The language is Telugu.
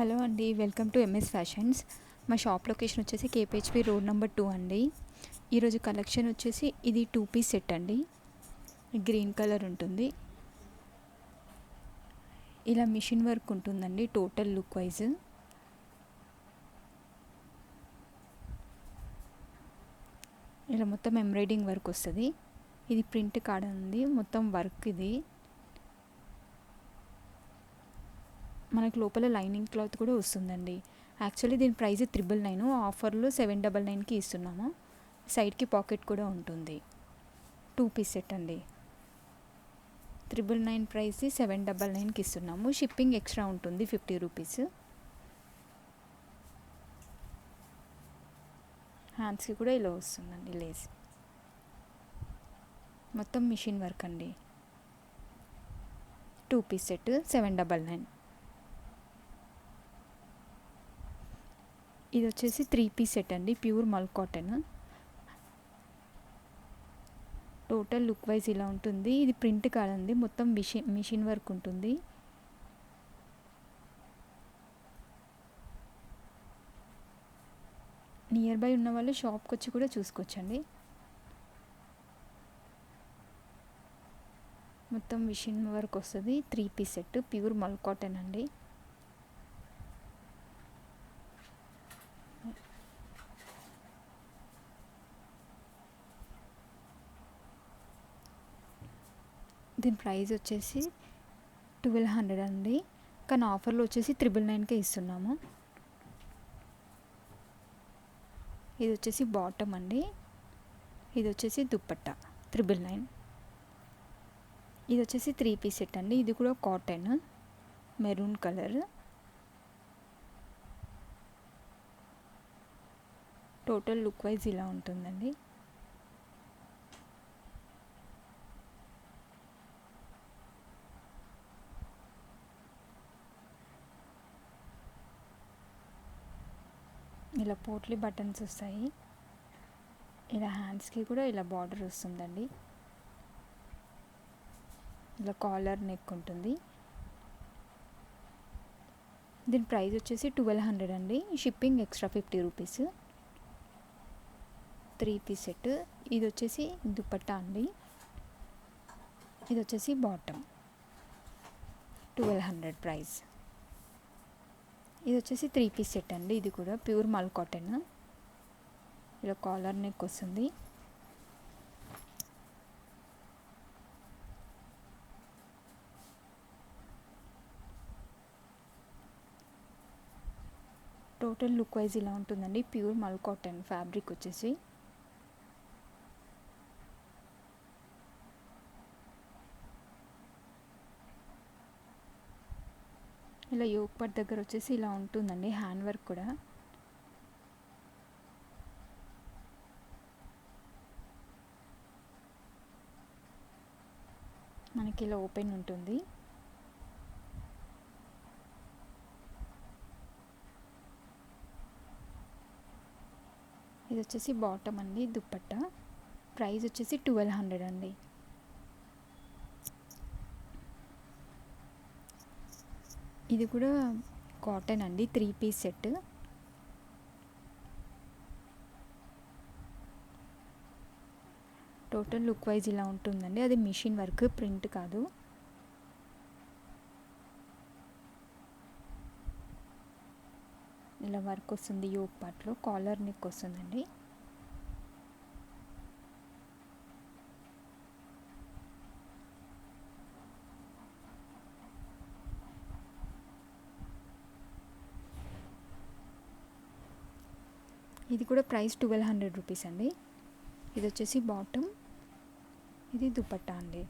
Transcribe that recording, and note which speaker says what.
Speaker 1: హలో అండి, వెల్కమ్ టు ఎంఎస్ ఫ్యాషన్స్. మా షాప్ లొకేషన్ వచ్చేసి కేపీహెచ్పి రోడ్ నెంబర్ 2 అండి. ఈరోజు కలెక్షన్ వచ్చేసి ఇది 2 పీస్ సెట్ అండి. గ్రీన్ కలర్ ఉంటుంది. ఇలా మిషన్ వర్క్ ఉంటుందండి టోటల్ లుక్ వైజ్. ఇలా మొత్తం ఎంబ్రాయిడింగ్ వర్క్ వస్తుంది. ఇది ప్రింట్ కాడ ఉంది, మొత్తం వర్క్ ఇది. మనకు లోపల లైనింగ్ క్లాత్ కూడా వస్తుందండి. యాక్చువల్లీ దీని ప్రైస్ 999, ఆఫర్లో 799కి ఇస్తున్నాము. సైడ్కి పాకెట్ కూడా ఉంటుంది. 2 పీస్ సెట్ అండి. 999 ప్రైస్ 799కి ఇస్తున్నాము. షిప్పింగ్ ఎక్స్ట్రా ఉంటుంది 50 రూపీస్. హ్యాండ్స్కి కూడా ఇలా వస్తుందండి లేస్. మొత్తం మిషన్ వర్క్ అండి. 2 పీస్ సెట్ 799. ఇది వచ్చేసి 3 పీస్ సెట్ అండి, ప్యూర్ మల్ కాటన్. టోటల్ లుక్ వైజ్ ఇలా ఉంటుంది. ఇది ప్రింట్ కాదండి, మొత్తం మిషన్ వర్క్ ఉంటుంది. నియర్ బై ఉన్న వాళ్ళు షాప్కి వచ్చి కూడా చూసుకోవచ్చండి. మొత్తం మిషన్ వర్క్ వస్తుంది. 3 పీస్ సెట్ ప్యూర్ మల్ కాటన్ అండి. దీని ప్రైస్ వచ్చేసి 1200 అండి, కానీ ఆఫర్లో వచ్చేసి 999కే ఇస్తున్నాము. ఇది వచ్చేసి బాటమ్ అండి. ఇది వచ్చేసి దుప్పట్టా 999. ఇది వచ్చేసి 3 పీస్ సెట్ అండి. ఇది కూడా cotton, maroon colour. Total look wise ఇలా ఉంటుందండి. ఇలా పోట్లీ బటన్స్ వస్తాయి. ఇలా హ్యాండ్స్కి కూడా ఇలా బార్డర్ వస్తుందండి. ఇలా కాలర్ నెక్ ఉంటుంది. దీని ప్రైస్ వచ్చేసి 1200 అండి, shipping extra 50 rupees. 3 piece set. ఇది వచ్చేసి దుపట్టా అండి. ఇది వచ్చేసి బాటమ్ 1200 ప్రైస్. ఇది వచ్చేసి 3 పీస్ సెట్ అండి. ఇది కూడా ప్యూర్ మల్ కాటన్. ఇలా కాలర్ నెక్ వస్తుంది. టోటల్ లుక్ వైజ్ ఇలా ఉంటుందండి. ప్యూర్ మల్ కాటన్ ఫ్యాబ్రిక్ వచ్చేసి. ఇలా యోక్ పార్ట్ దగ్గర వచ్చేసి ఇలా ఉంటుందండి హ్యాండ్ వర్క్ కూడా. మనకి ఇలా ఓపెన్ ఉంటుంది. ఇది వచ్చేసి బాటమ్ అండి, దుప్పట్టా. ప్రైస్ వచ్చేసి 1200 అండి. ఇది కూడా కాటన్ అండి, 3 piece set. Total look wise ఇలా ఉంటుందండి. అది మిషన్ వర్క్, ప్రింట్ కాదు. ఇలా వర్క్ వస్తుంది యోక్ పార్ట్లో. కాలర్ నెక్ వస్తుందండి. ఇది కూడా ప్రైస్ 1200 రూపీస్ అండి. ఇది వచ్చేసి బాటమ్, ఇది దుపట్టా అండి.